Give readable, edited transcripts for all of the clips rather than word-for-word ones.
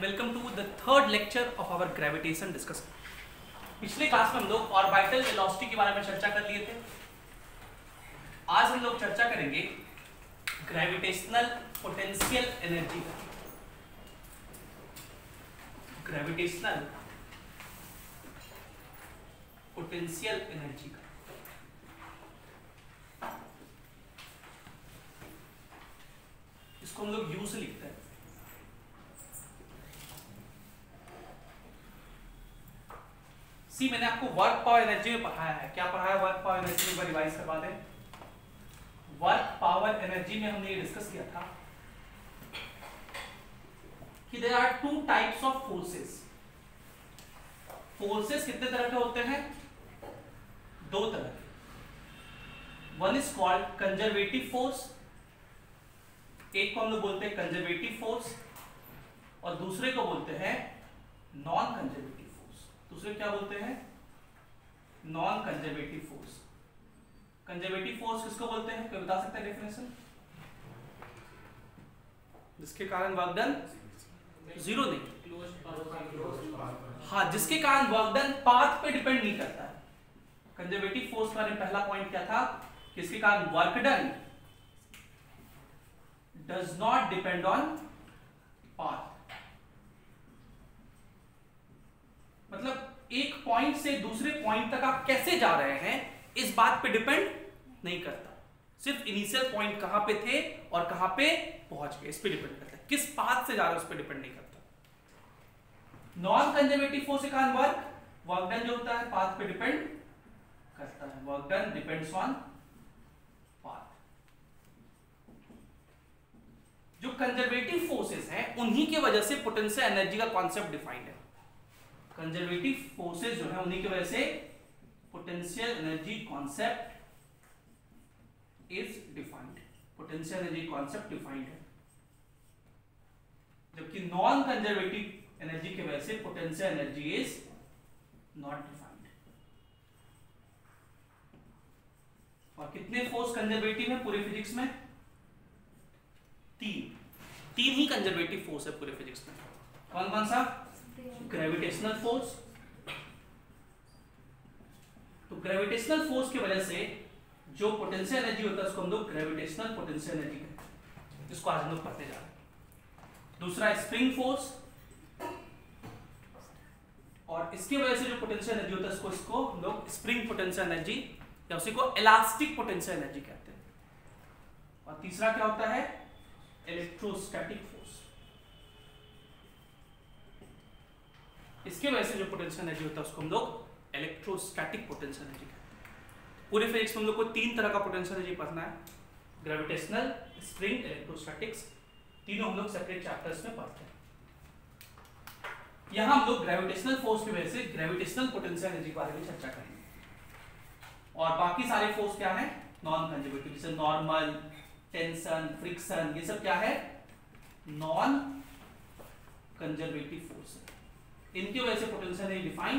and welcome to the third lecture of our gravitation discussion. पिछले class में हम लोग ऑर्बिटल वेलोसिटी के बारे में चर्चा कर लिए थे. आज हम लोग चर्चा करेंगे ग्रेविटेशनल पोटेंशियल एनर्जी का. ग्रेविटेशनल पोटेंशियल एनर्जी का. इसको हम लोग यू से लिखते हैं. सी मैंने आपको वर्क पावर एनर्जी में पढ़ाया है. क्या पढ़ाया वर्क पावर एनर्जी में? रिवाइज करवा दें. वर्क पावर एनर्जी में हमने ये डिस्कस किया था कि there are two types of forces. Forces कितने तरह के होते हैं? दो तरह के. One is called conservative force. एक को हम लोग बोलते हैं कंजर्वेटिव फोर्स और दूसरे को बोलते हैं नॉन कंजर्वेटिव फोर्स. दूसरे क्या बोलते हैं? Non conservative force. Conservative force किसको बोलते हैं? कोई बता सकता है डेफिनेशन? जिसके कारण वर्क डन जीरो नहीं. हाँ, जिसके कारण वर्क डन पाथ पे डिपेंड नहीं करता है. कंजर्वेटिव फोर्स का पहला पॉइंट क्या था? किसके कारण work done does not depend on path. मतलब एक पॉइंट से दूसरे पॉइंट तक आप कैसे जा रहे हैं इस बात पे डिपेंड नहीं करता. सिर्फ इनिशियल पॉइंट कहां पे थे और कहां पे पहुंच गए इस पे डिपेंड करता है. किस पाथ से जा रहे हैं उस पे डिपेंड नहीं करता. नॉन कंजर्वेटिव फोर्स के कारण वर्क डन जो होता है पाथ पे डिपेंड करता है. Work done depends on path. जो कंजर्वेटिव फोर्सेस हैं उन्हीं की वजह से पोटेंशियल एनर्जी का कॉन्सेप्ट डिफाइंड है. कंजर्वेटिव फोर्सेस जो है उन्हीं की वजह से potential energy concept is defined. Potential energy concept defined है. जबकि नॉन कंजर्वेटिव एनर्जी की वजह से potential energy is not defined. और कितने फोर्स कंजर्वेटिव है पूरे फिजिक्स में? तीन ही कंजर्वेटिव फोर्स है पूरे फिजिक्स में. कौन कौन सा? Gravitational force. तो ग्रेविटेशनल फोर्स की वजह से जो पोटेंशियल एनर्जी होता है उसको हम लोग ग्रेविटेशनल पोटेंशियल एनर्जी कहते हैं. इसको आज हम लोग पढ़ते जा रहे हैं. दूसरा स्प्रिंग फोर्स. और इसकी वजह से जो पोटेंशियल एनर्जी होता है इसको हम लोग स्प्रिंग पोटेंशियल एनर्जी या उसी को इलास्टिक पोटेंशियल एनर्जी कहते हैं. और तीसरा क्या होता है? Electrostatic force. इसके वजह से जो पोटेंशियल एनर्जी होता है उसको हम लोग इलेक्ट्रोस्टैटिक पोटेंशियल एनर्जी कहते हैं. पूरे फिजिक्स में हम लोग को तीन तरह का पोटेंशियल एनर्जी पढ़ना है. Gravitational, spring, electrostatics. तीनों हम लोग सेपरेट चैप्टर्स में पढ़ते हैं. यहां हम लोग ग्रेविटेशनल फोर्स की वजह से ग्रेविटेशनल पोटेंशियल एनर्जी के बारे में चर्चा करेंगे. और बाकी सारे फोर्स क्या है? Non conservative. जैसे नॉर्मल, टेंशन, फ्रिक्शन, ये सब क्या है? नॉन कंजर्वेटिव फोर्स है. इनकी वजह से पोटेंशियल एनर्जी डिफाइन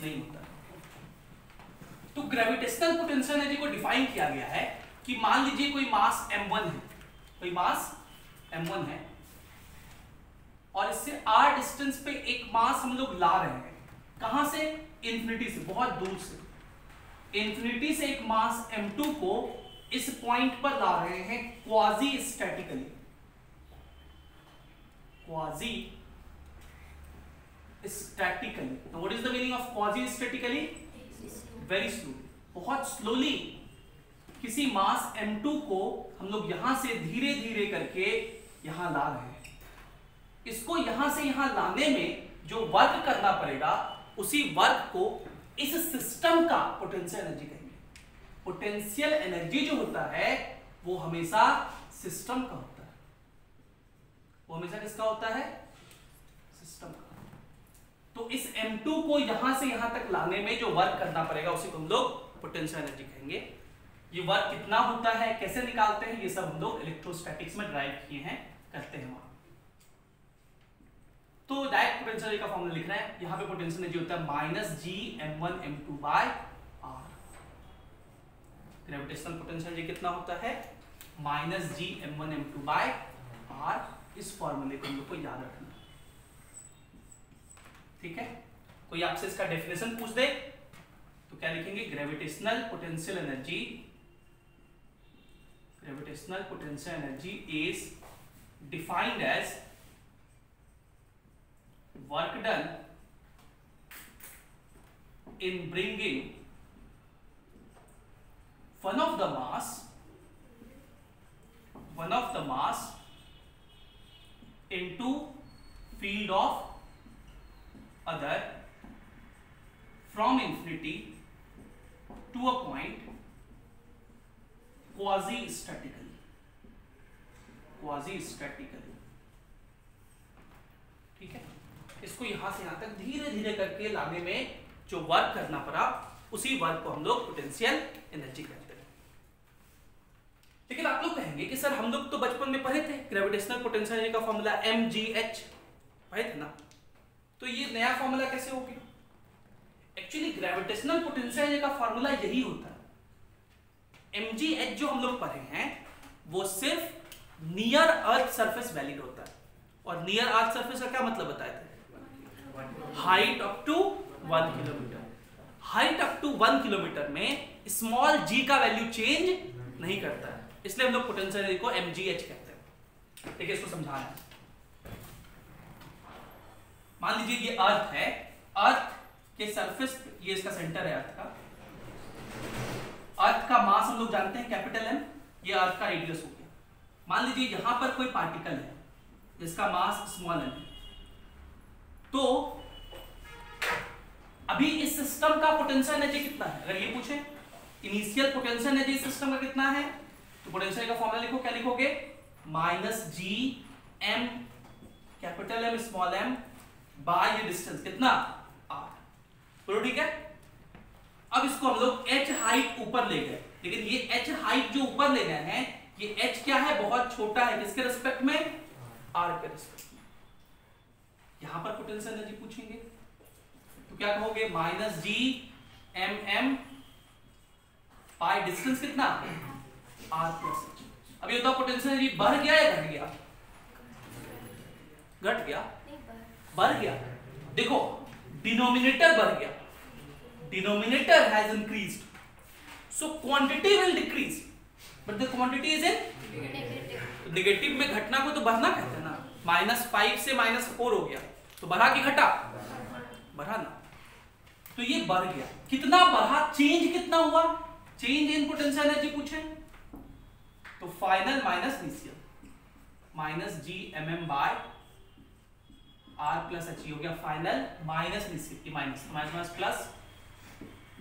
नहीं होता. तो ग्रेविटेशनल पोटेंशियल एनर्जी को डिफाइन किया गया है कि मान लीजिए कोई मास m1 है. कोई मास m1 है और इससे r डिस्टेंस पे एक मास हम लोग ला रहे हैं. कहां से? इंफिनिटी से, बहुत दूर से. इंफिनिटी से एक मास m2 को इस पॉइंट पर ला रहे हैं quasi statically. Quasi statically. What is the meaning of quasi statically? Very slowly, बहुत स्लोली. किसी मास m2 को हम लोग यहां से धीरे धीरे करके यहां ला रहे हैं. इसको यहां से यहां लाने में जो वर्क करना पड़ेगा उसी वर्क को इस सिस्टम का पोटेंशियल एनर्जी कहेंगे. पोटेंशियल एनर्जी जो होता है वो हमेशा सिस्टम का होता है. वो हमेशा किसका होता है? सिस्टम का. तो इस m2 को यहां से यहां तक लाने में जो वर्क करना पड़ेगा उसी को हम लोग पोटेंशियल एनर्जी कहेंगे. ये वर्क कितना होता है, कैसे निकालते हैं, ये सब हम लोग इलेक्ट्रोस्टैटिक्स में ड्राइव किए हैं, करते हैं वहां. तो डायरेक्ट पोटेंशियल एनर्जी का फॉर्मूला लिख रहे हैं. यहां पे पोटेंशियल एनर्जी होता है -G(m1m2)/r. ग्रेविटेशनल पोटेंशियल एनर्जी कितना होता है? -G(m1m2)/r. इस फॉर्मूले को हम लोग को याद रखना. ठीक है, कोई आपसे इसका डेफिनेशन पूछ दे तो क्या लिखेंगे, gravitational potential energy, gravitational potential energy is defined as work done in bringing one of the mass into field of other from infinity to a point quasi-statically, ठीक है। इसको यहां से यहां तक धीरे धीरे करके लाने में जो वर्क करना पड़ा, उसी वर्क को हम लोग पोटेंशियल एनर्जी कहते हैं। लेकिन आप लोग कहेंगे कि सर हम लोग तो बचपन में पढ़े थे ग्रेविटेशनल पोटेंशियल एनर्जी का फॉर्मूला mgh पढ़े थे ना, तो ये नया फॉर्मूला कैसे हो गया? एक्चुअली ग्रेविटेशनल पोटेंशियल एनर्जी का फॉर्मूला यही होता है। mgh जो हम लोग पढ़े हैं वो सिर्फ नियर अर्थ सरफेस वैलिड होता है, और नियर अर्थ सरफेस का क्या मतलब बताए थे? Height up to 1 kilometre. Height up to 1 kilometre में स्मॉल g का वैल्यू चेंज नहीं करता है, इसलिए हम लोग पोटेंशियल एनर्जी को mgh कहते हैं। देखिए इसको समझाना है। मान लीजिए ये अर्थ है, अर्थ के सरफेस, ये इसका सेंटर है अर्थ का। अर्थ का मास हम लोग जानते हैं कैपिटल M, ये अर्थ का रेडियस हो गया। मान लीजिए यहां पर कोई पार्टिकल है जिसका मास स्मॉल m है, तो अभी इस सिस्टम का पोटेंशियल एनर्जी कितना है? अगर ये पूछे इनिशियल पोटेंशियल एनर्जी सिस्टम का कितना है, तो पोटेंशियल का फॉर्मूला लिखो, क्या लिखोगे? -g m capital M small m by ये डिस्टेंस कितना r। बोलो ठीक है। अब इसको हम लोग h हाइट ऊपर ले गए, लेकिन ये h हाइट जो ऊपर ले गए हैं, ये h क्या है? बहुत छोटा है। किसके रिस्पेक्ट में? r के रिस्पेक्ट में। यहां पर पोटेंशियल एनर्जी पूछेंगे तो क्या कहोगे? -g mm बाय डिस्टेंस कितना r प्लस h। अब ये बताओ पोटेंशियल एनर्जी बढ़ गया या घट गया? घट गया, बढ़ गया। देखो डिनोमिनेटर बढ़ गया, denominator has increased, so quantity will decrease but the quantity is in negative. में घटना को तो बढ़ना कहते हैं ना। -5 से -4 हो गया, तो बढ़ा कि घटा? बढ़ा ना। तो ये बढ़ गया, कितना बढ़ा? चेंज कितना हुआ? चेंज इन पोटेंशियल एनर्जी पूछे तो final minus initial, -g mm by r plus h हो गया final, minus initial, minus plus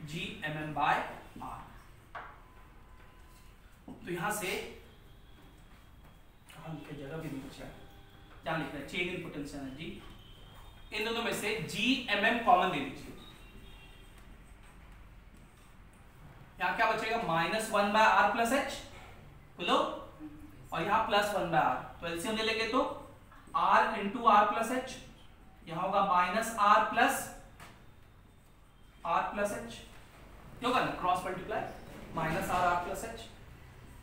g mm by r। तो यहां से जगह भी नहीं बचा, क्या लिख रहा है? Change in potential energy. इन दोनों में से g mm कॉमन ले लीजिए, यहां क्या बचेगा? -1 बाय r प्लस h, बोलो, और यहां +1 बाय r, तो एलसीएम ले लेंगे तो r into r plus h, यहां होगा -r प्लस h, होगा ना cross multiply, -r plus h,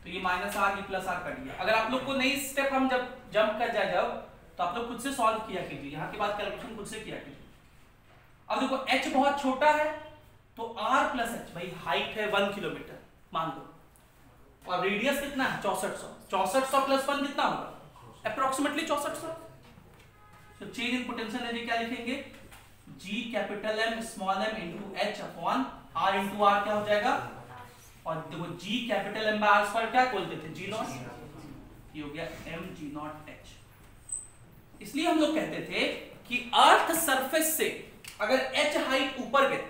तो ये -r ये प्लस r कट गया। अगर आप लोग को नई स्टेप हम जब जंप कर जाए जब, तो आप लोग खुद से सॉल्व किया कीजिए, यहां के बाद कैलकुलेशन खुद से किया कीजिए। अब देखो h बहुत छोटा है, तो r प्लस h, भाई हाइट है 1 किलोमीटर मान लो, और रेडियस कितना है? 6400। 6400 प्लस 1 कितना होगा? अप्रोक्सीमेटली 6400। तो चेंज इन पोटेंशियल एनर्जी क्या लिखेंगे? g capital M small m into h upon r into r क्या हो जाएगा? और देखो g capital M by r square क्या बोलते थे? g नॉट, ये हो गया m g नॉट h। इसलिए हम लोग कहते थे कि अर्थ सरफेस से अगर h हाइट ऊपर गए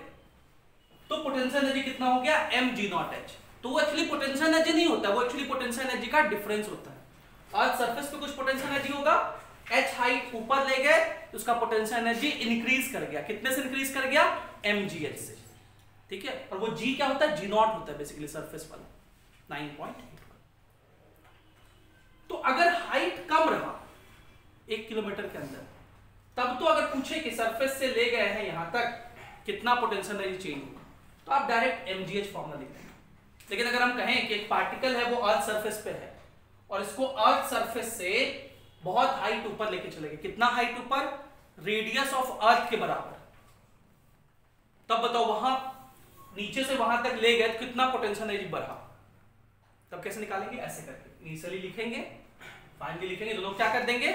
तो पोटेंशियल एनर्जी कितना हो गया? m g not h। तो वो एक्चुअली पोटेंशियल एनर्जी नहीं होता, वो एक्चुअली पोटेंशियल एनर्जी का डिफरेंस होता है। अर्थ सरफेस पे कुछ पोटेंशियल एनर्जी होगा, h हाइट ऊपर ले गए तो उसका पोटेंशियल एनर्जी इंक्रीज कर गया। कितने से इंक्रीज कर गया? mgh से, ठीक है। और वो g क्या होता है? g नॉट होता है बेसिकली सरफेस वाला 9.8। तो अगर हाइट कम रहा 1 किलोमीटर के अंदर, तब तो अगर पूछे कि सरफेस से ले गए हैं यहां तक कितना पोटेंशियल एनर्जी चेंज होगा, तो आप डायरेक्ट mgh फॉर्मूला लिख देंगे। लेकिन अगर हम कहें कि एक पार्टिकल है वो अर्थ सरफेस पे है और इसको अर्थ सरफेस से बहुत हाइट ऊपर लेके चले गए, कितना हाइट ऊपर? रेडियस ऑफ अर्थ के बराबर, तब बताओ वहां नीचे से वहां तक ले गए तो कितना पोटेंशियल एनर्जी बढ़ा। तब कैसे निकालेंगे? ऐसे करके इनिशियली लिखेंगे, फाइनली लिखेंगे, दोनों क्या कर देंगे?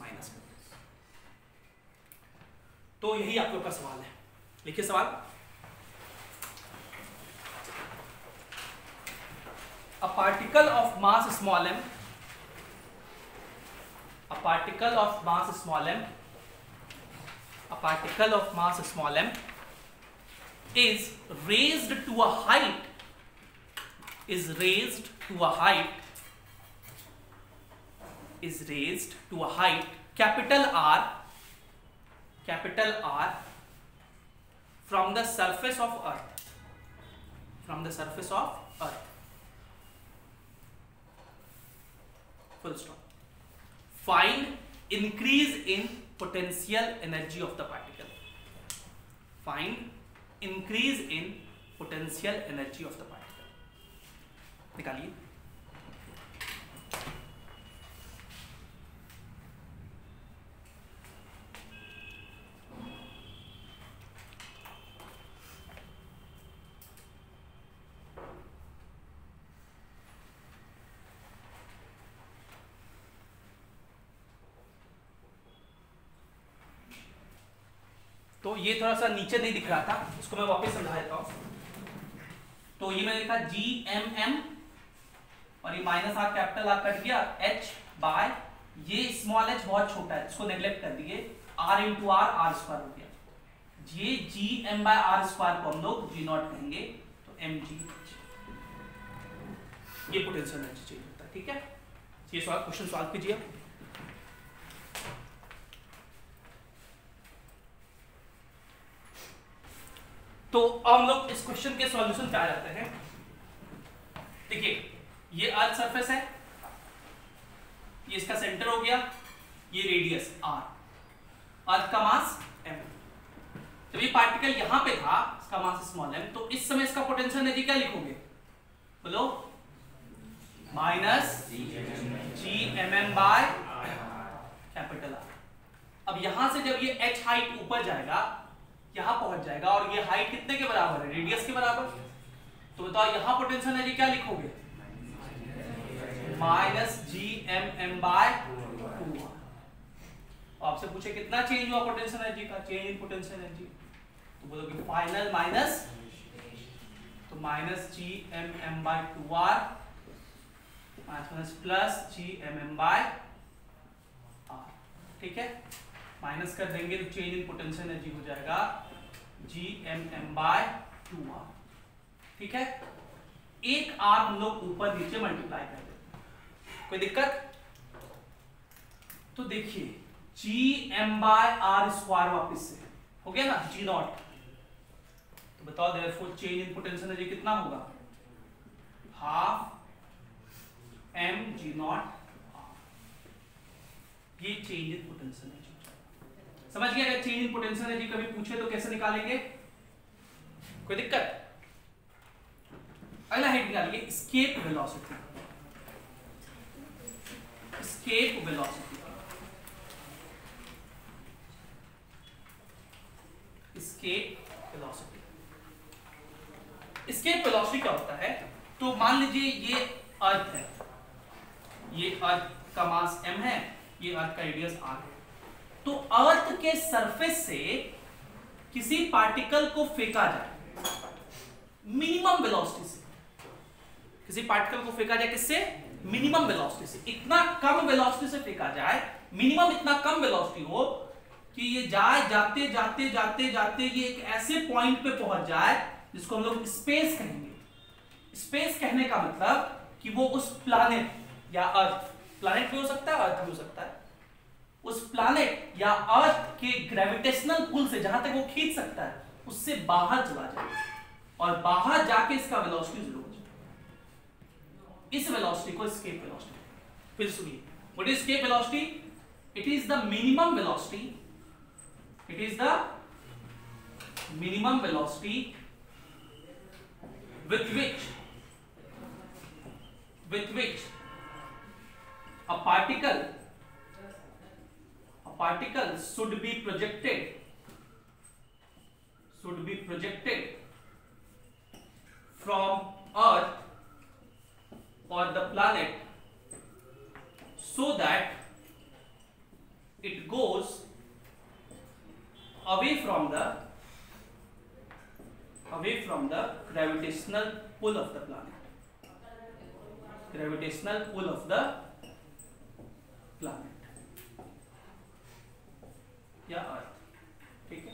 माइनस कर देंगे। तो यही आपके ऊपर सवाल है। लिखिए सवाल। A particle of mass small m, a particle of mass small m, a particle of mass small m is raised to a height, is raised to a height, is raised to a height capital R, capital R, from the surface of earth, from the surface of earth, full stop. Find increase in potential energy of the particle, find increase in potential energy of the particle. निकालिए। तो ये थोड़ा सा नीचे नहीं दिख रहा था, इसको मैं वापस समझा देता हूं। तो ये मैंने लिखा GMM और ये minus are capital R cut गया, H बाय ये स्मॉल h बहुत छोटा है, इसको नेग्लेक्ट कर दिए, R इंटू आर स्क्वायर हो गया। ये GM बाय आर स्क्वायर को हम लोग G नॉट कहेंगे, तो mg, ये पोटेंशियल एनर्जी चेंज होता है। ठीक है, ये सवाल क्वेश्चन सॉल्व कीजिए। तो अब हम लोग इस क्वेश्चन के सॉल्यूशन पे आ जाते हैं। देखिए ये अर्थ सरफेस है, ये इसका सेंटर हो गया, ये रेडियस r, अर्थ का मास m। जब ये पार्टिकल यहां पे था, इसका मास स्मॉल m, तो इस समय इसका पोटेंशियल एनर्जी क्या लिखोगे? बोलो। Minus GMM by capital R। अब यहां से जब ये h हाइट ऊपर जाएगा, यहां पहुंच जाएगा, और ये हाइट कितने के बराबर है? रेडियस के बराबर। तो बताओ यहां पोटेंशियल एनर्जी क्या लिखोगे? Minus GMM by 2R। आपसे पूछे कितना चेंज हुआ पोटेंशियल एनर्जी का, चेंज इन पोटेंशियल एनर्जी, तो बोलोगे फाइनल माइनस, तो minus GMM by 2R minus plus GMM by R। ठीक है, माइनस कर देंगे तो चेंज इन पोटेंशियल एनर्जी हो जाएगा GMM बाय 2R। ठीक है, एक R हम लोग ऊपर नीचे मल्टीप्लाई कर देते हैं, कोई दिक्कत? तो देखिए GM बाय R स्क्वायर वापिस से हो गया ना, G नॉट। तो बताओ therefore change in potential energy कितना होगा? Half mg not R। ये चेंज इन पोटेंशियल एनर्जी। समझ गया? अगर चेंज इन पोटेंशियल एनर्जी कभी पूछे तो कैसे निकालेंगे? कोई दिक्कत? अगला हेड निकालिए, escape velocity. Escape velocity, escape velocity. Escape velocity क्या होता है? तो मान लीजिए ये अर्थ है, ये अर्थ का मास m है, ये अर्थ का रेडियस r है। तो अर्थ के सरफेस से किसी पार्टिकल को फेंका जाए मिनिमम वेलोसिटी से, किसी पार्टिकल को फेंका जाए किससे? मिनिमम वेलोसिटी से। इतना कम वेलोसिटी से फेंका जाए, मिनिमम इतना कम वेलोसिटी हो कि ये जाए, जाते जाते जाते जाते ये एक ऐसे पॉइंट पे पहुंच जाए जिसको हम लोग स्पेस कहेंगे। स्पेस कहने का मतलब कि वो उस प्लैनेट या अर्थ, प्लैनेट भी हो सकता है, अर्थ भी हो सकता है, उस प्लैनेट या अर्थ के ग्रेविटेशनल पुल से जहां तक वो खींच सकता है उससे बाहर चला जाए, और बाहर जाके इसका वेलोसिटी जीरो हो जाए। इस वेलोसिटी को एस्केप वेलोसिटी। फिर सुनिए, what is escape velocity? It is the minimum velocity, it is the minimum velocity with which a particle particles should be projected from Earth or the planet so that it goes away from the gravitational pull of the planet. या अर्थ, ठीक है।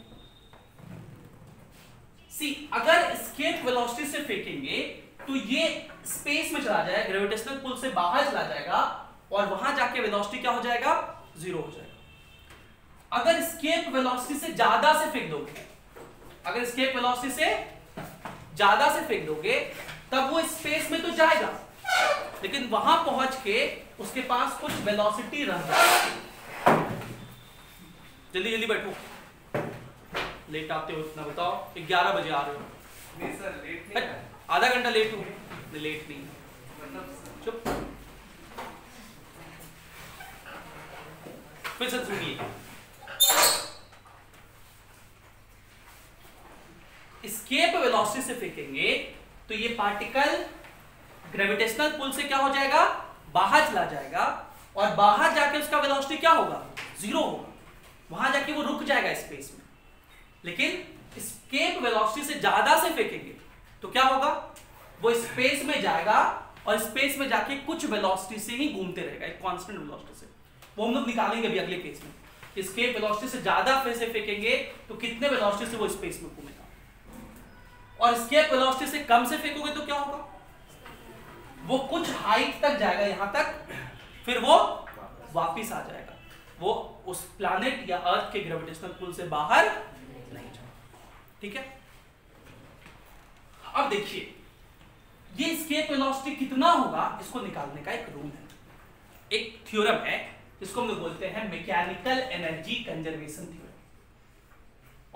सी अगर escape velocity से फेंकेंगे तो ये space में चला जाएगा, ग्रेविटेशनल पुल से बाहर चला जाएगा और वहां जाके वेलोसिटी क्या हो जाएगा, 0 हो जाएगा। अगर एस्केप वेलोसिटी से ज्यादा से फेंक दोगे, तब वो स्पेस में तो जाएगा, लेकिन वहां पहुंच के उसके पास कुछ वेलोसिटी रह जाएगी। जल्दी जल्दी बैठो, लेट आते हो इतना बताओ, 11 बजे आ रहे हो? नहीं सर, लेट नहीं, आधा घंटा लेट हूँ, लेट नहीं, चुप। फिर से सुनिए, एस्केप वेलोसिटी से फेंकेंगे तो ये पार्टिकल ग्रेविटेशनल पुल से क्या हो जाएगा, बाहर चला जाएगा, और बाहर जाके उसका वेलोसिटी क्या होगा, 0 होगा, वहां जाके वो रुक जाएगा स्पेस में। लेकिन एस्केप वेलोसिटी से ज्यादा से फेंकेंगे तो क्या होगा, वो स्पेस में जाएगा और स्पेस में जाके कुछ वेलोसिटी से ही घूमते रहेगा, एक कांस्टेंट वेलोसिटी से। वो हम लोग निकालेंगे अभी अगले केस में। एस्केप वेलोसिटी से ज्यादा से फेंकेंगे तो कितने वेलोसिटी से वो स्पेस में घूमेगा, और एस्केप वेलोसिटी से कम से फेंकोगे तो क्या होगा, वो कुछ हाइट तक जाएगा, यहां तक, फिर वो वापिस आ जाएगा, वो उस प्लैनेट या अर्थ के ग्रेविटेशनल पुल से बाहर नहीं जाएगा, ठीक है। अब देखिए, ये एस्केप वेलोसिटी कितना होगा, इसको निकालने का एक रूल है, एक थ्योरम है, इसको हम लोग बोलते हैं मैकेनिकल एनर्जी कंजर्वेशन थ्योरम।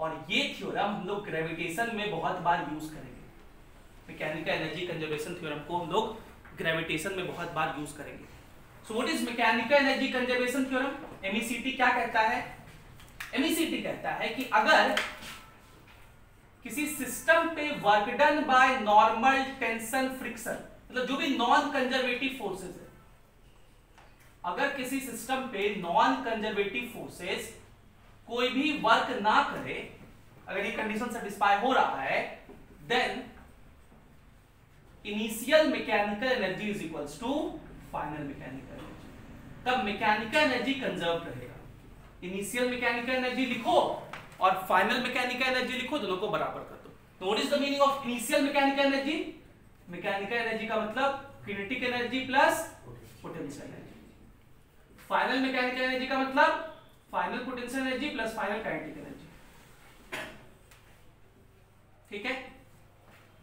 और ये थ्योरम हम लोग ग्रेविटेशन में बहुत बार यूज करेंगे। मैकेनिकल एनर्जी कंजर्वेशन थ्योरम को हम लोग ग्रेविटेशन में बहुत बार यूज करेंगे। So what is mechanical energy conservation theorem? MECT क्या कहता है? एमईसीटी कहता है कि अगर किसी सिस्टम पे work done by normal tension friction, मतलब जो भी नॉन कंजर्वेटिव फोर्सेस है, अगर किसी सिस्टम पे नॉन कंजर्वेटिव फोर्सेस कोई भी वर्क ना करे, अगर ये कंडीशन सेटिस्फाई हो रहा है, then initial mechanical energy is equals to final mechanical energy. तब मैकेनिकल एनर्जी कंजर्व रहेगा। इनिशियल मैकेनिकल एनर्जी लिखो और फाइनल मैकेनिकल एनर्जी लिखो, दोनों को बराबर कर दो। तो what is the meaning of initial mechanical energy? Mechanical energy का मतलब kinetic energy plus potential energy. Final mechanical energy का मतलब final potential energy plus final kinetic energy, ठीक है।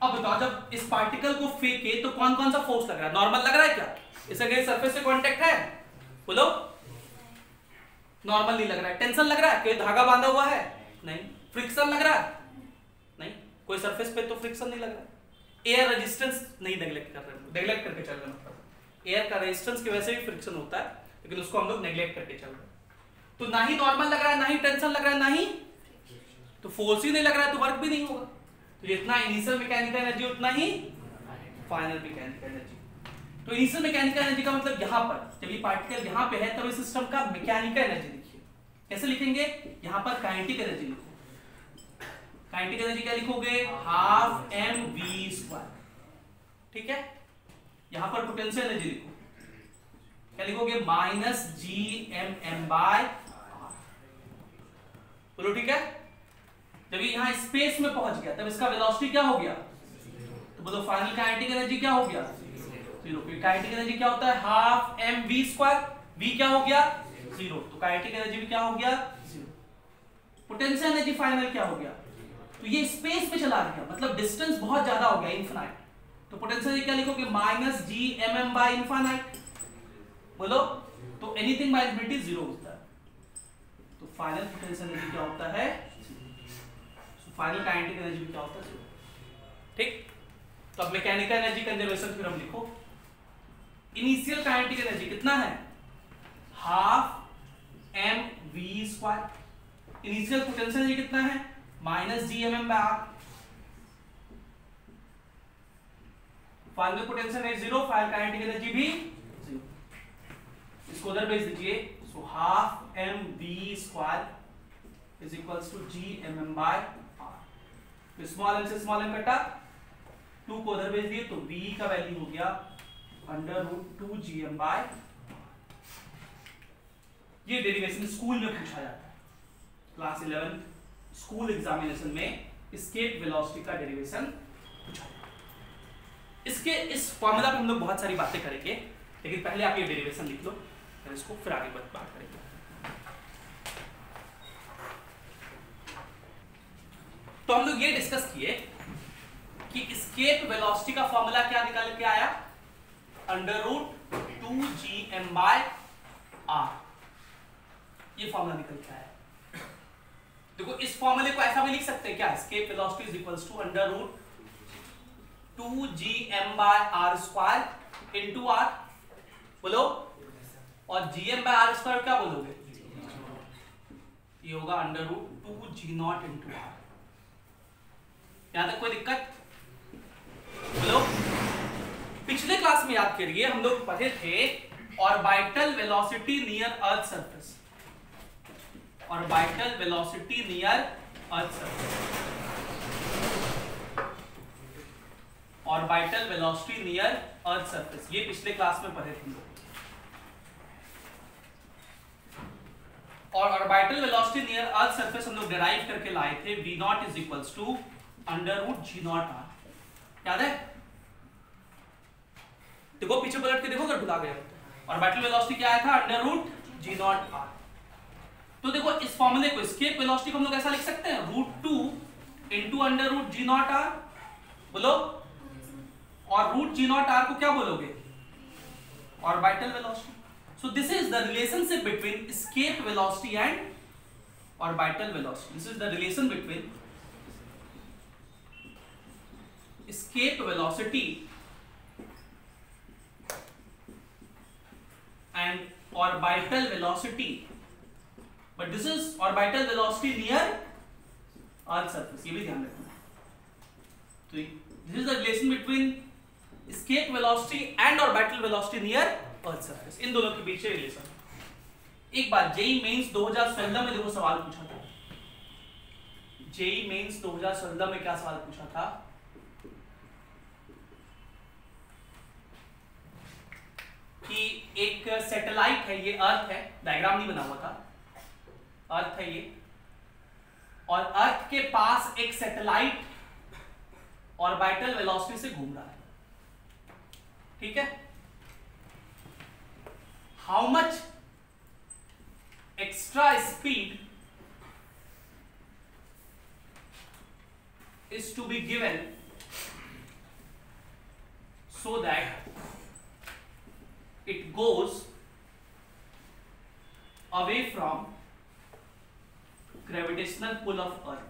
अब बताओ, जब इस पार्टिकल को फेंके तो कौन कौन सा फोर्स लग रहा है? नॉर्मल लग रहा है क्या? इससे कहीं सरफेस से कांटेक्ट है? बोलो। नॉर्मल नहीं लग रहा है। टेंशन लग रहा है? कोई धागा बांधा हुआ है? नहीं। फ्रिक्शन लग रहा है? नहीं। कोई सरफेस पे तो फ्रिक्शन नहीं लग रहा। एयर रेजिस्टेंस नहीं नेग्लेक्ट कर रहे, नेग्लेक्ट करके चल रहे हैं। मतलब एयर का रेजिस्टेंस की वजह से भी फ्रिक्शन होता है, लेकिन उसको हम लोग नेग्लेक्ट करके चल रहे हैं। तो ना ही नॉर्मल लग रहा है, ना ही टेंशन लग रहा है, ना ही तो फोर्स ही नहीं लग रहा है, तो वर्क भी नहीं होगा। तो जितना इनिशियल मैकेनिकल एनर्जी उतना ही फाइनल मैकेनिकल एनर्जी। तो इनिशियल मैकेनिकल एनर्जी का मतलब यहां पर जब ये पार्टिकल यहां पे है तब इस सिस्टम का मैकेनिकल एनर्जी लिखिए। कैसे लिखेंगे? यहां पर काइनेटिक एनर्जी लिखो। काइनेटिक एनर्जी क्या लिखोगे? हाफ mv², ठीक है। यहां पर पोटेंशियल एनर्जी लिखो, क्या लिखोगे? -gmm/r। बोलो, ठीक है। जब ये यहां स्पेस में पहुंच गया तब इसका वेलोसिटी क्या हो गया? तो बोलो फाइनल काइनेटिक एनर्जी क्या हो गया? 0। काइनेटिक एनर्जी क्या होता है? Half mv²। v क्या हो गया? 0। तो काइनेटिक एनर्जी भी क्या हो गया? 0। पोटेंशियल एनर्जी फाइनल क्या हो गया? तो ये स्पेस में चला गया, मतलब डिस्टेंस बहुत ज्यादा हो गया, इनफिनाइट। तो पोटेंशियल एनर्जी क्या लिखोगे? -gmm/इनफिनाइट। बोलो। तो एनीथिंग बाय इनफिनिटी 0 होता है। तो फाइनल पोटेंशियल एनर्जी क्या होता है? फाइनल काइनेटिक एनर्जी भी क्या होता है? 0, ठीक। तो अब मैकेनिकल एनर्जी कंजर्वेशन थ्योरम लिखो। इनिशियल काइनेटिक एनर्जी कितना है? Half V square. Initial potential ये कितना है minus G M M by R. Final potential है 0, फाइनल काइनेटिक एनर्जी भी 0। इसको उधर भेज दीजिए। So half M V square is equals to G M M by R. Small M से स्मॉल एम कटा, 2 को उधर भेज दिए तो v का वैल्यू हो गया under root 2 G M by. ये डेरिवेशन स्कूल में पूछा जाता है, क्लास 11 स्कूल एग्जामिनेशन में एस्केप वेलोसिटी का डेरिवेशन पूछा जाता है। इसके इस फॉर्मूला पे हम लोग बहुत सारी बातें करेंगे, लेकिन पहले आप ये डेरिवेशन लिख लो, फिर इसको फिर आगे बात करेंगे। तो हम लोग ये डिस्कस किए कि एस्केप वेलोसिटी का फॉर्मूला क्या निकाल के आया, under root 2 G M by R. ये फॉर्मूला निकल के आया। देखो इस फॉर्मूले को ऐसा भी लिख सकते हैं क्या, escape velocity is equals to under root 2 G M by R square into R. बोलो, और G M by R square क्या बोलोगे, ये होगा under root 2 G naught into R. यहां तक कोई दिक्कत? बोलो। पिछले क्लास में याद करिए हम लोग पढ़े थे orbital velocity near earth surface, orbital velocity near earth surface, orbital velocity near earth surface, ये पिछले क्लास में पढ़े थे हम लोग। और orbital velocity near earth surface हम लोग डिराइव करके लाए थे v naught is equals to under root G naught R. याद है? देखो पीछे पलट के देखो अगर भुला गए। ऑर्बिटल वेलोसिटी क्या आया था, under root G naught R. तो देखो इस फॉर्मूले को, एस्केप वेलोसिटी को हम लोग ऐसा लिख सकते हैं, root 2 into under root G naught R. बोलो, और रूट जी नॉट आर को क्या बोलोगे, orbital velocity. So this is the relationship between escape velocity and orbital velocity. This is the relation between escape velocity and orbital velocity, but this is orbital velocity near earth surface, ये भी ध्यान रखना। तो this is the relation between escape velocity and orbital velocity near earth surface, इन दोनों के बीच relation. एक बार JEE mains 2016 में देखो सवाल पूछा था, जेई मेंस 2016 में क्या सवाल पूछा था, कि एक सैटेलाइट है, ये अर्थ है, डायग्राम नहीं बना हुआ था, अर्थ है ये, और अर्थ के पास एक सैटेलाइट ऑर्बिटल वेलोसिटी से घूम रहा है। ठीक है, how much extra speed is to be given so that it goes away from gravitational pull of earth।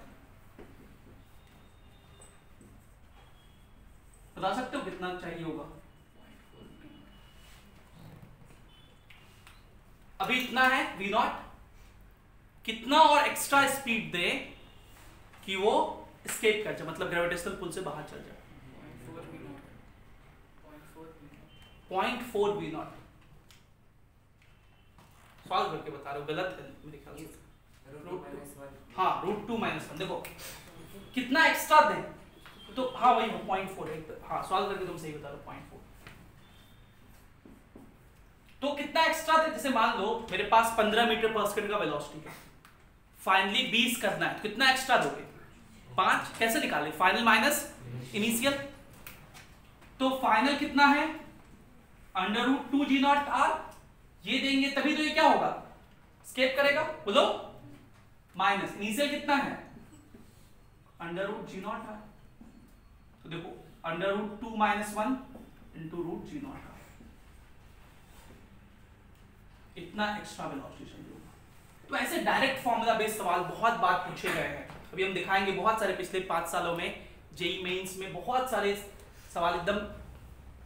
बता सकते हो कितना चाहिए होगा? अभी इतना है v नॉट, कितना और एक्स्ट्रा स्पीड दे कि वो एस्केप कर जाए, मतलब ग्रेविटेशनल पुल से बाहर चल जाए। 0.4 v नॉट सॉल्व करके बता रहे हो, गलत है मेरे ख्याल से। हाँ, रूट 2 माइनस 1। देखो कितना एक्स्ट्रा दें, तो हाँ वही 0.4 है। हाँ सॉल्व करके तुम सही बता रहे हो, 0.4। तो कितना एक्स्ट्रा दे, जैसे मान लो मेरे पास 15 मीटर पर सेकंड का वेलोसिटी है, फाइनली 20 करना है, तो कितना एक्स्ट्रा दोगे, 5। कैसे निकाले, फाइनल माइनस इनिशियल। तो फाइनल कितना है, under root 2 G naught R, ये देंगे तभी तो ये क्या होगा, एस्केप करेगा। बोलो, माइनस इनिशियल कितना है, under root G naught R. तो देखो under root 2 minus 1 into root G naught R, इतना एक्स्ट्रा वेलोसिटी चाहिए होगा। तो ऐसे डायरेक्ट फॉर्मूला बेस्ड सवाल बहुत बार पूछे गए हैं, अभी हम दिखाएंगे बहुत सारे। पिछले 5 सालों में जेईई मेंस में बहुत सारे सवाल एकदम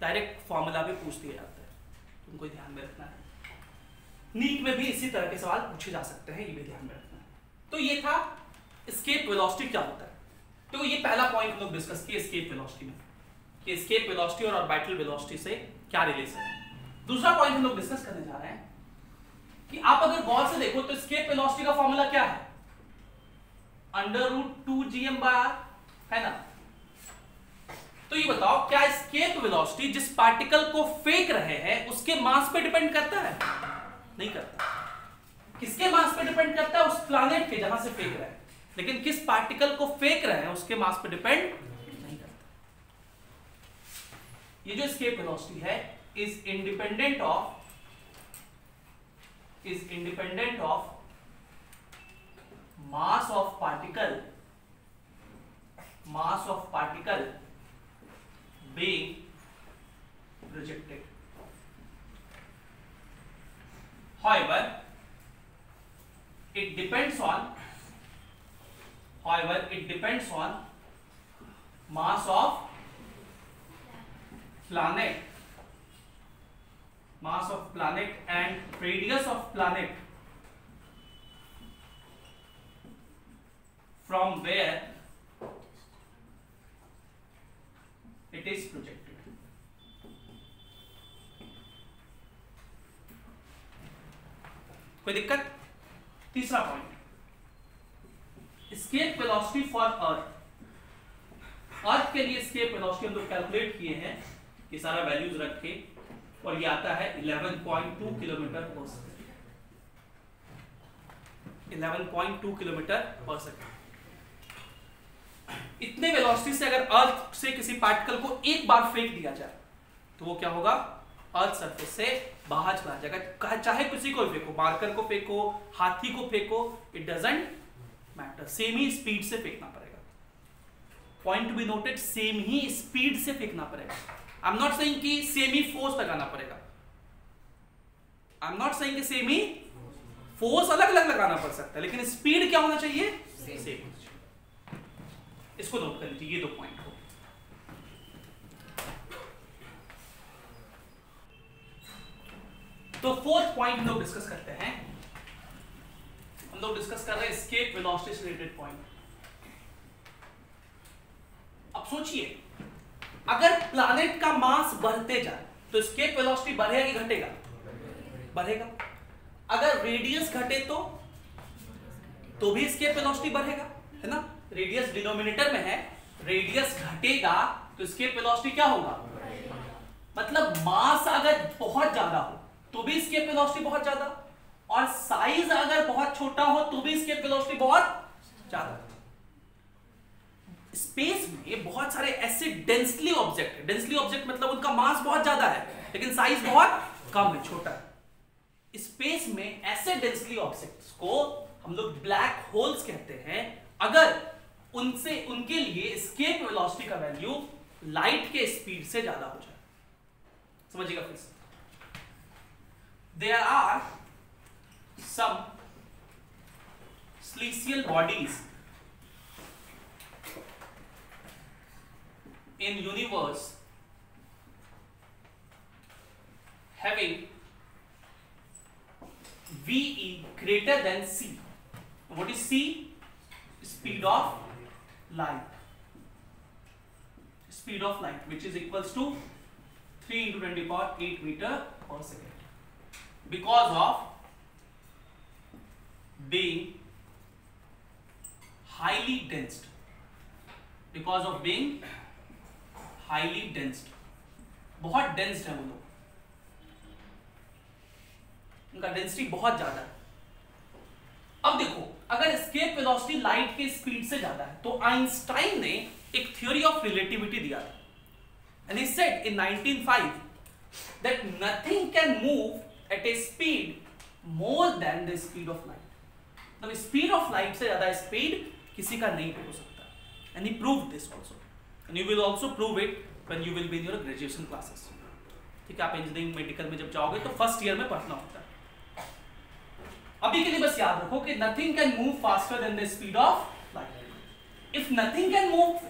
डायरेक्ट फॉर्मूला पे पूछ दिए जाते हैं, तुमको ध्यान में रखना है। नीट में भी इसी तरह के सवाल पूछे जा सकते हैं, ये भी ध्यान में रखना है। तो ये था एस्केप वेलोसिटी क्या होता है। तो ये पहला पॉइंट हम लोग डिस्कस किए एस्केप वेलोसिटी में, कि एस्केप वेलोसिटी और ऑर्बिटल वेलोसिटी से क्या रिलेशन है। दूसरा पॉइंट हम लोग डिस्कस करने जा रहे हैं कि आप अगर गौर से देखो तो एस्केप वेलोसिटी का फॉर्मूला क्या है, √2gm/r है ना। तो ये बताओ क्या एस्केप वेलोसिटी जिस पार्टिकल को फेंक रहे हैं उसके मास पे डिपेंड करता है? नहीं करता। किसके मास पे डिपेंड करता है? उस प्लैनेट के जहां से फेंक रहे हैं। लेकिन किस पार्टिकल को फेंक रहे हैं उसके मास पे डिपेंड नहीं करता। ये जो एस्केप वेलोसिटी है is independent of mass of particle being projected. However, it depends on mass of planet and radius of planet from where it is projected. कोई दिक्कत? तीसरा point, escape velocity for earth के लिए escape velocity हम लोग calculate किए हैं, ये सारा वैल्यूज रख के, और ये आता है 11.2 किलोमीटर पर सेकंड। 11.2 किलोमीटर पर सेकंड। इतने वेलोसिटी से अगर अर्थ से किसी पार्टिकल को एक बार फेंक दिया जाए तो वो क्या होगा? अर्थ सरफेस से बाहर चला जाएगा। चाहे किसी को फेंको, मार्कर को फेंको, हाथी को फेंको, it doesn't matter, same he speed से फेंकना पड़ेगा। Point to be noted, same he speed से फेंकना पड़ेगा। आई एम नॉट सेइंग कि सेम ही फोर्स लगाना पड़ेगा, आई एम नॉट सेइंग कि सेम ही फोर्स अलग अलग लगाना पड़ सकता है, लेकिन स्पीड क्या होना चाहिए? सेम होना चाहिए। इसको नोट कर लीजिए, ये दो पॉइंट को। तो फोर्थ पॉइंट हम लोग डिस्कस करते हैं। हम लोग डिस्कस कर रहे हैं एस्केप वेलोसिटी से रिलेटेड पॉइंट। अब सोचिए, अगर प्लैनेट का मास बढ़ते जाए तो एस्केप वेलोसिटी बढ़ेगा कि घटेगा? बढ़ेगा। अगर रेडियस घटे तो भी एस्केप वेलोसिटी बढ़ेगा, है ना। रेडियस डिनोमिनेटर में है, रेडियस घटेगा तो एस्केप वेलोसिटी क्या होगा? मतलब मास अगर बहुत ज्यादा हो तो भी एस्केप वेलोसिटी बहुत ज्यादा, और साइज अगर बहुत छोटा हो तो भी एस्केप वेलोसिटी बहुत ज्यादा। स्पेस में बहुत सारे ऐसे डेंसली ऑब्जेक्ट है, डेंसली ऑब्जेक्ट मतलब उनका मास बहुत ज्यादा है लेकिन साइज बहुत कम है, छोटा है। स्पेस में ऐसे डेंसली ऑब्जेक्ट्स को हम लोग ब्लैक होल्स कहते हैं। अगर उनके लिए एस्केप वेलोसिटी का वैल्यू लाइट के स्पीड से ज्यादा हो जाए, समझिएगा फिर से। There are some celestial bodies in universe having VE greater than c. What is c? Speed of light. Speed of light, which is equals to 3 into 10⁸ meter per second. Because of being highly densed, बहुत densed है वो लोग, उनका density बहुत ज्यादा है। अब देखो, अगर एस्केप वेलोसिटी लाइट के स्पीड से ज्यादा है तो आइंस्टाइन ने एक थ्योरी ऑफ रिलेटिविटी दिया था, and he said in 1905 that nothing can move at a speed more than the speed of light. मतलब स्पीड ऑफ लाइट से ज्यादा स्पीड किसी का नहीं हो सकता, and he proved this also, and you will also prove it when you will be in your graduation classes. ठीक है, आप इंजीनियरिंग मेडिकल में जब जाओगे तो फर्स्ट ईयर में पढ़ना होता है। अभी के लिए बस याद रखो कि nothing can move faster than the speed of light. If nothing can move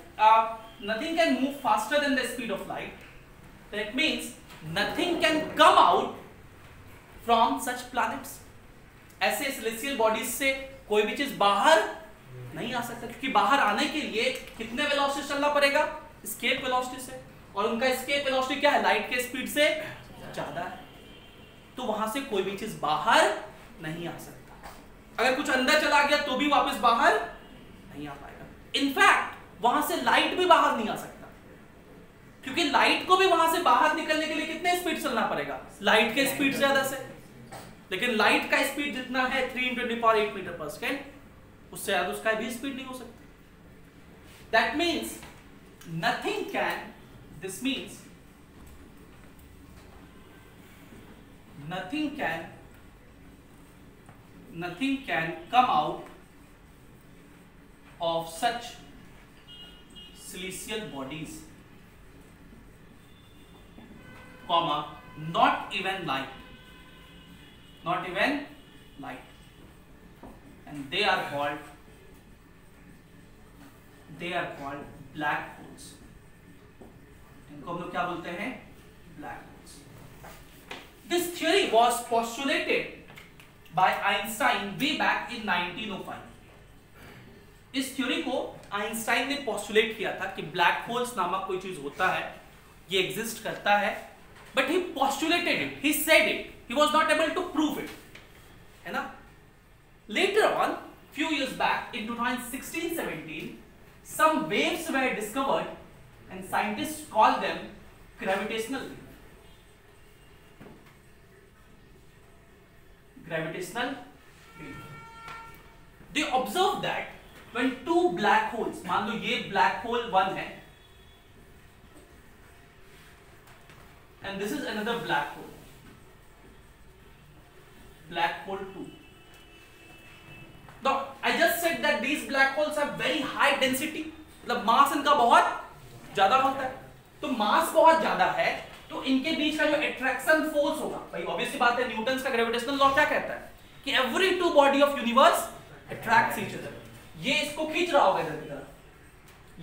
faster than the speed of light, then it means nothing can come out from such planets. ऐसे सेलेस्टियल बॉडीज से कोई भी चीज बाहर नहीं आ सकता, क्योंकि बाहर आने के लिए कितने वेलोसिटी से चलना पड़ेगा? एस्केप वेलोसिटी से, और उनका एस्केप वेलोसिटी क्या है? लाइट के स्पीड से ज्यादा है। तो वहां से कोई भी चीज बाहर नहीं आ सकता। अगर कुछ अंदर चला गया तो भी वापस बाहर नहीं आ पाएगा। इनफैक्ट वहां से लाइट भी बाहर नहीं आ सकता, क्योंकि लाइट को भी वहां से बाहर निकलने के लिए कितने स्पीड चलना पड़ेगा? लाइट के स्पीड से ज्यादा से। लेकिन लाइट का स्पीड जितना है 3 × 10⁸ मीटर पर सेकेंड, उससे ज्यादा उसका भी स्पीड नहीं हो सकती। That means nothing can, this means nothing can come out of such celestial bodies, comma, not even light, and they are called black holes। इनको हम लोग क्या बोलते हैं? Black holes. This theory was postulated by Einstein way back in 1905। इस theory को Einstein ने postulate किया था कि ब्लैक होल्स नामक कोई चीज होता है, ये एग्जिस्ट करता है, but he postulated it, he said it, he was not able to prove it, है ना। Later on, few years back in 2016-17, some waves were discovered and scientists call them gravitational waves। They observed that when two black holes, मान लो ये black hole 1 है and this is another black hole 2। Now I just said that these black holes have very high density, मतलब मास इनका बहुत ज्यादा होता है। तो मास बहुत ज्यादा है तो इनके बीच का जो अट्रैक्शन फोर्स होगा, भाई ऑब्वियसली बात है, न्यूटन का ग्रेविटेशनल लॉ क्या कहता है कि every two body of universe attracts each other. ये इसको खींच रहा होगा इधर की तरफ,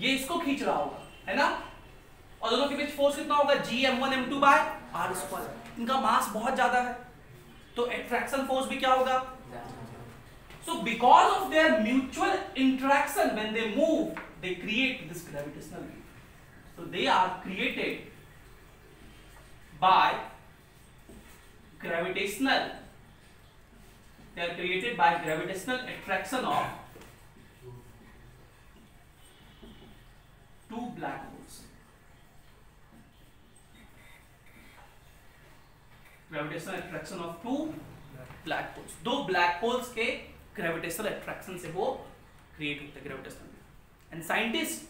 ये इसको खींच रहा होगा, है ना, और दोनों के बीच फोर्स कितना होगा? Gm1m2/r²। इनका मास बहुत ज्यादा है तो अट्रैक्शन फोर्स भी क्या होगा? So because of their mutual interaction, when they move, they create this gravitational wave। So they are created by gravitational, they are created by gravitational attraction of two black holes। Gravitational attraction of two black holes, दो black holes के gravitational attraction से वो create होते हैं gravitational wave, and scientists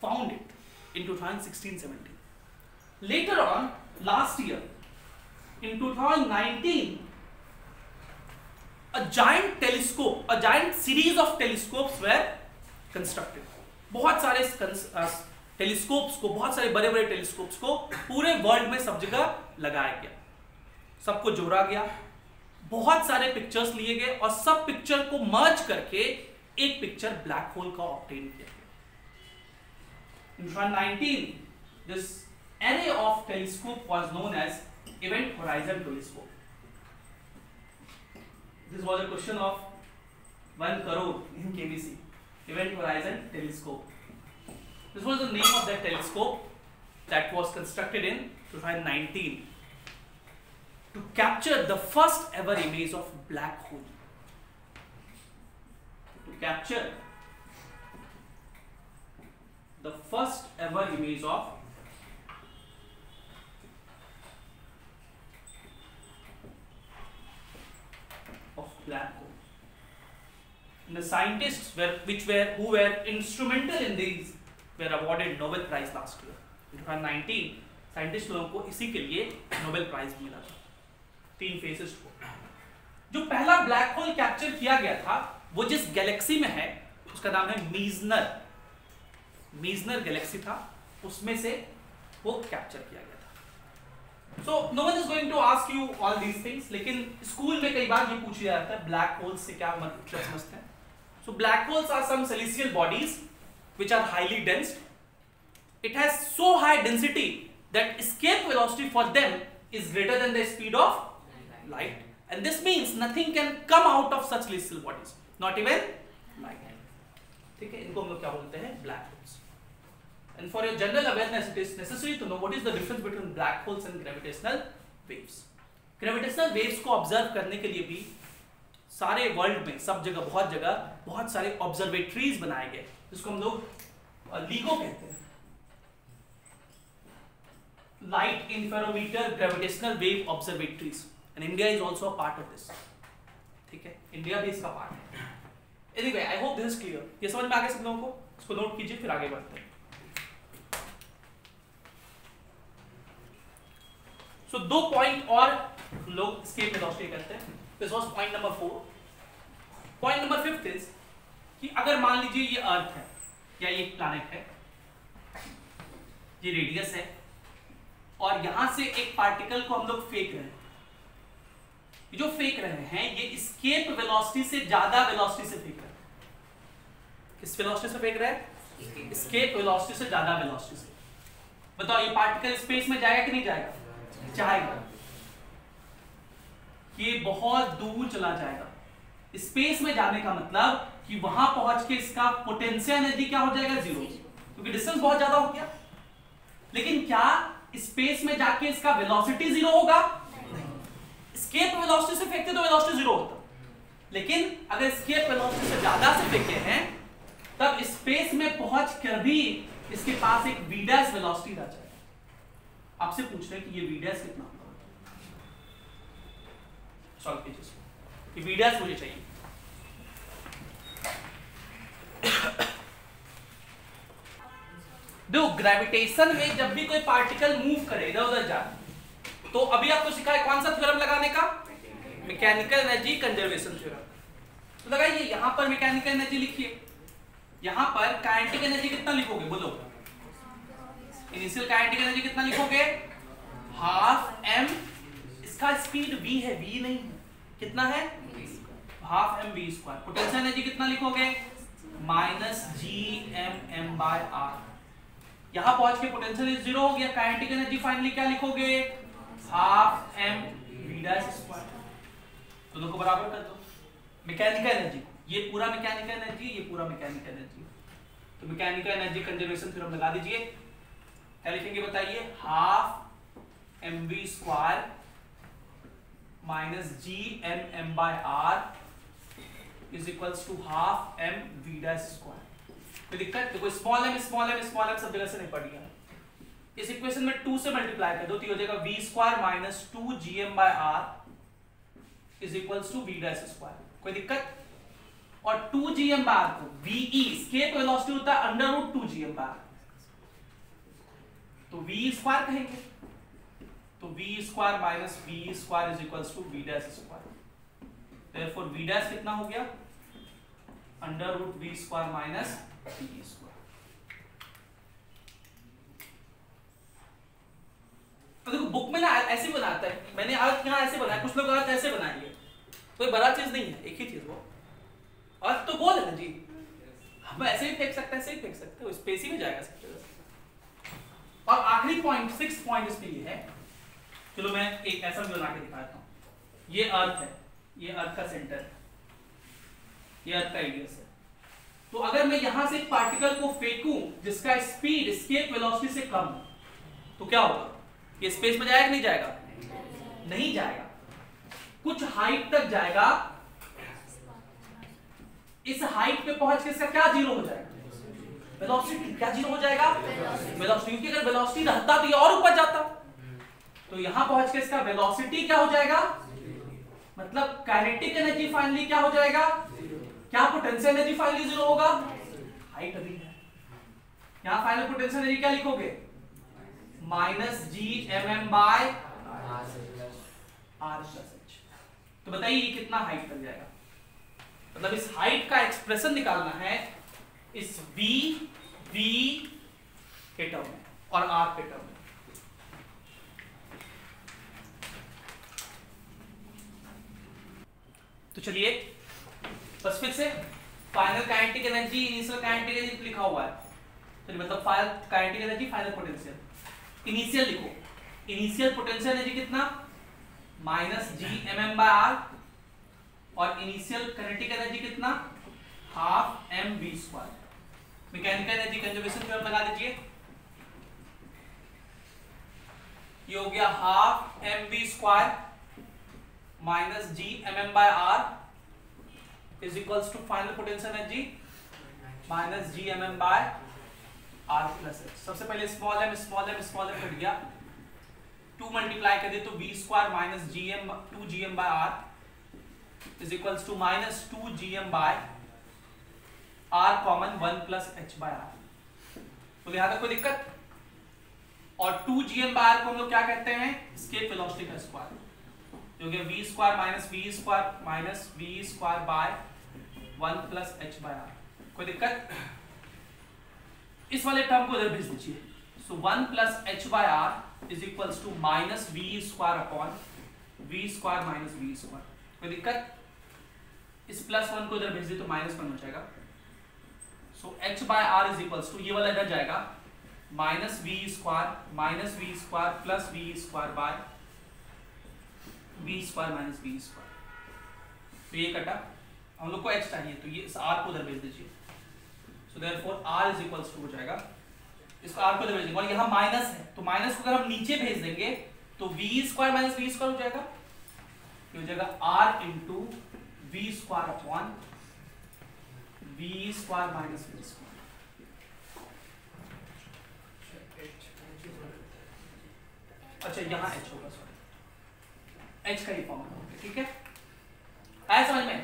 found it in 2016-17। Later on, last year in 2019, a giant telescope, a giant series of telescopes were constructed। बहुत सारे telescopes को, बहुत सारे बड़े बड़े टेलीस्कोप्स को पूरे वर्ल्ड में सब जगह लगाया गया, सबको जोड़ा गया, बहुत सारे पिक्चर्स लिए गए और सब पिक्चर को मर्ज करके एक पिक्चर ब्लैक होल का ऑब्टेन किया गया। In 2019, this array of telescope was known as Event Horizon Telescope। This was a question of 1 crore in KBC, Event Horizon Telescope। This was the name of that telescope that was constructed in 2019 to capture the first ever image of black hole। To capture the first ever image of black hole। And the scientists who were instrumental in these were awarded Nobel Prize last year। In 2019 scientist लोगों को इसी के लिए Nobel prize मिला था, 3 faces को। जो पहला ब्लैक होल कैप्चर किया गया था वो जिस गैलेक्सी में है उसका नाम है मीजनर गैलेक्सी था, उसमें से वो कैप्चर किया गया था। So no one is going to ask you all these things, लेकिन स्कूल में कई बार ये पूछा जाता है ब्लैक होल्स से क्या मतलब समझते हैं। So black holes are some celestial bodies which are highly dense। It has so high density that escape velocity for them is greater than the speed of light, and this means nothing can come out of such celestial bodies, not even light. ठीक है, इनको हम लोग क्या बोलते हैं? Black holes. And for your general awareness, it is necessary to know what is the difference between black holes and gravitational waves. Gravitational waves को observe करने के लिए भी सारे वर्ल्ड में, सब जगह, बहुत जगह, बहुत सारे ऑब्जर्वेटरीज बनाए गए, जिसको हम लोग LIGO कहते हैं, light interferometer gravitational wave observatories, and India is also a part of this. ठीक है, इंडिया भी इसका पार्ट है. Anyway, I hope this is clear. ये समझ में आ गया सब लोगों को? इसको नोट कीजिए, फिर आगे बढ़ते हैं. सो 2 पॉइंट और लोग एस्केप वेलोसिटी करते हैं. This was point number 4. Point number 5 is कि अगर मान लीजिए ये अर्थ है या ये प्लैनेट है, ये रेडियस है, और यहां से एक पार्टिकल को हम लोग फेंक रहे हैं. ये जो फेंक रहे हैं ये एस्केप वेलोसिटी से ज्यादा वेलोसिटी से फेंक रहे हैं. किस वेलोसिटी से फेंक रहे हैं? एस्केप वेलोसिटी से ज्यादा वेलोसिटी से. बताओ, ये पार्टिकल स्पेस में जाएगा कि नहीं जाएगा? जाएगा. ये बहुत दूर चला जाएगा. स्पेस में जाने का मतलब कि वहां पहुंच के इसका पोटेंशियल एनर्जी क्या हो जाएगा? 0, क्योंकि डिस्टेंस बहुत ज्यादा हो गया. लेकिन क्या स्पेस में जाके इसका वेलोसिटी 0 होगा? नहीं. एस्केप वेलोसिटी से फेंकते तो वेलोसिटी 0 होता, लेकिन अगर एस्केप वेलोसिटी से ज्यादा से फेंके हैं तब स्पेस में पहुंच कर भी इसके पास एक v' वेलोसिटी रह जाएगा. आपसे पूछ रहे हैं कि ये v' कितना होगा? सॉल्व कीजिए. ये v' मुझे चाहिए. देखो, ग्रेविटेशन में जब भी कोई पार्टिकल मूव करे, इधर उधर जाए, तो अभी आपको सिखा है कौन सा थ्योरम लगाने का? Mechanical energy conservation theorem. तो लगाइए, यहां पर मैकेनिकल एनर्जी लिखिए. यहां पर काइनेटिक एनर्जी कितना लिखोगे? बोलो. इनिशियल काइनेटिक एनर्जी कितना लिखोगे? Half m. इसका स्पीड v है, v नहीं है. कितना है? Half m v square. Potential energy कितना लिखोगे? -gmm/r. यहां पहुंच के पोटेंशियल 0 हो गया. काइनेटिक एनर्जी फाइनली क्या लिखोगे? Half m v' square. दोनों को बराबर कर दो. मैकेनिकल एनर्जी, ये पूरा मैकेनिकल एनर्जी, ये पूरा मैकेनिकल एनर्जी. तो मैकेनिकल एनर्जी कंजर्वेशन थ्योरम लगा दीजिए. क्या लिखेंगे बताइए? Half mv square -gmm/r is equals to half m v' square. कोई दिक्कत? देखो, स्मॉल m सब जगह से नहीं पढ़ गया. इस इक्वेशन में 2 से मल्टीप्लाई कर दो तो हो जाएगा v square -2gm/r is equals to v' square. कोई दिक्कत? और 2gm/r को ve, एस्केप वेलोसिटी होता है √2gm/r, तो v स्क्वायर कहेंगे. तो v square -v square is equals to v' square. Therefore v' कितना हो गया? √v square minus v square. तो देखो, बुक में ना ऐसे बनाता है, मैंने अर्थ यहाँ ऐसे बनाया, कुछ लोग अर्थ ऐसे बनाएंगे. कोई बड़ा चीज नहीं है, एक ही चीज. वो अर्थ तो बोल है ना जी, हम ऐसे ही फेंक सकते हैं, ऐसे ही फेंक सकते हैं, स्पेस ही में जाएगा सब जगह. और आखिरी पॉइंट, 6 पॉइंट इसके लिए है. चलो मैं एक ऐसा भी बना के दिखाता हूँ. ये अर्थ है, ये अर्थ का सेंटर है, ये अर्थ का रेडियस है. तो अगर मैं यहां से एक पार्टिकल को फेंकूं जिसका स्पीड एस्केप वेलोसिटी से कम हो, तो क्या होगा? ये स्पेस में जाएगा नहीं जाएगा? नहीं जाएगा. कुछ हाइट तक जाएगा. इस हाइट पे पहुंच के इसका क्या 0 हो जाएगा? वेलोसिटी. क्या 0 हो जाएगा? वेलोसिटी. क्योंकि अगर वेलोसिटी रहता तो ये और ऊपर जाता. तो यहां पहुंच के इसका वेलोसिटी क्या हो जाएगा? मतलब काइनेटिक एनर्जी फाइनली क्या हो जाएगा? क्या पोटेंशियल एनर्जी फाइनली 0 होगा? हाइट अभी है. यहां फाइनल पोटेंशियल एनर्जी क्या लिखोगे? -gmm/r+h. तो बताइए ये कितना हाइट तक जाएगा? मतलब इस हाइट का एक्सप्रेशन निकालना है इस v के टर्म में और r के टर्म में. तो चलिए बस फिर से final kinetic energy, initial kinetic energy लिखा हुआ है. चलिए, मतलब final kinetic energy, final potential. Initial लिखो. इनिशियल पोटेंशियल एनर्जी कितना? माइनस g/m/r और इनिशियल काइनेटिक एनर्जी कितना, half mv²। Mechanical energy conservation theorem लगा दीजिए, ये हो गया half mv² minus g/m/r is equals to final potential energy minus g/m/r plus h। सबसे पहले स्मॉल m कट गया, 2 मल्टीप्लाई कर दे तो v² minus 2gm/r is equals to minus 2gm/r common 1 plus h/r। तो यहां तक कोई दिक्कत? और 2gm/r को हम लोग क्या कहते हैं, एस्केप वेलोसिटी का स्क्वायर, जो कि v² minus v² bye 1 plus h/r। कोई दिक्कत? इस वाले टर्म को इधर भेज दीजिए। So 1 plus h/r is equals to minus v² upon v² minus v²। कोई दिक्कत? इस प्लस 1 को इधर भेज दिए तो माइनस 1 हो जाएगा। सो h/r इज इक्वल्स टू, ये वाला इधर जाएगा, minus v² plus v² bye v² minus v²। तो ये कटा, हम लोग को h चाहिए तो ये इस r को उधर भेज दीजिए। So therefore r is equals to हो जाएगा, इसको r को उधर भेज देंगे और यहाँ माइनस है तो माइनस को अगर हम नीचे भेज देंगे तो v² माइनस v² हो जाएगा, ये हो जाएगा r into v² upon v² minus v²। अच्छा यहाँ h होगा, सॉरी h का ही फॉर्मूला होगा, ठीक है? आया समझ में?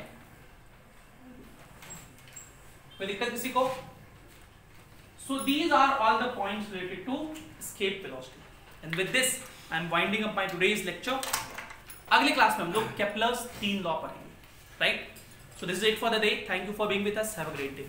कोई दिक्कत किसी को? So these are all the points related to escape velocity. And with this, I am winding up my today's lecture. अगले क्लास में हम लोग केप्लर्स 3 लॉ पढ़ेंगे, right? So this is it for the day. Thank you for being with us. Have a great day.